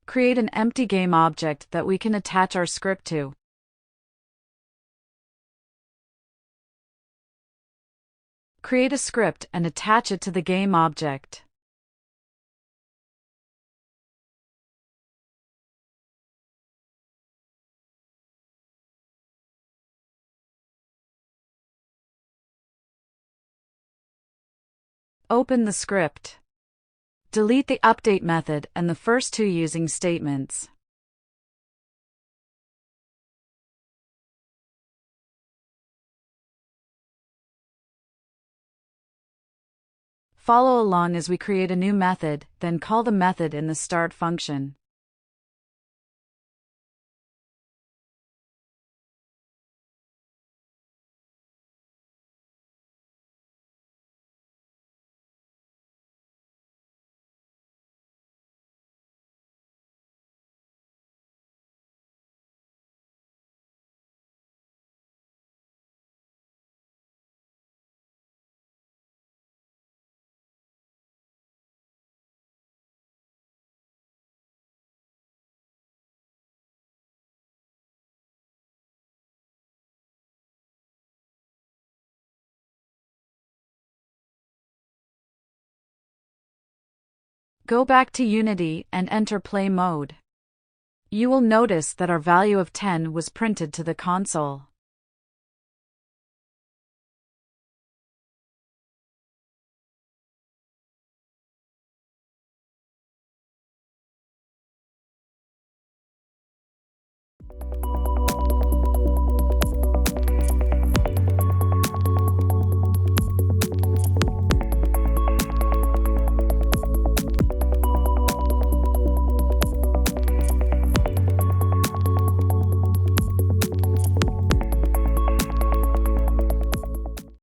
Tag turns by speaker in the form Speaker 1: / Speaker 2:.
Speaker 1: Create an empty game object that we can attach our script to. Create a script and attach it to the game object. Open the script. Delete the update method and the first two using statements. Follow along as we create a new method, then call the method in the start function. Go back to Unity and enter play mode. You will notice that our value of 10 was printed to the console.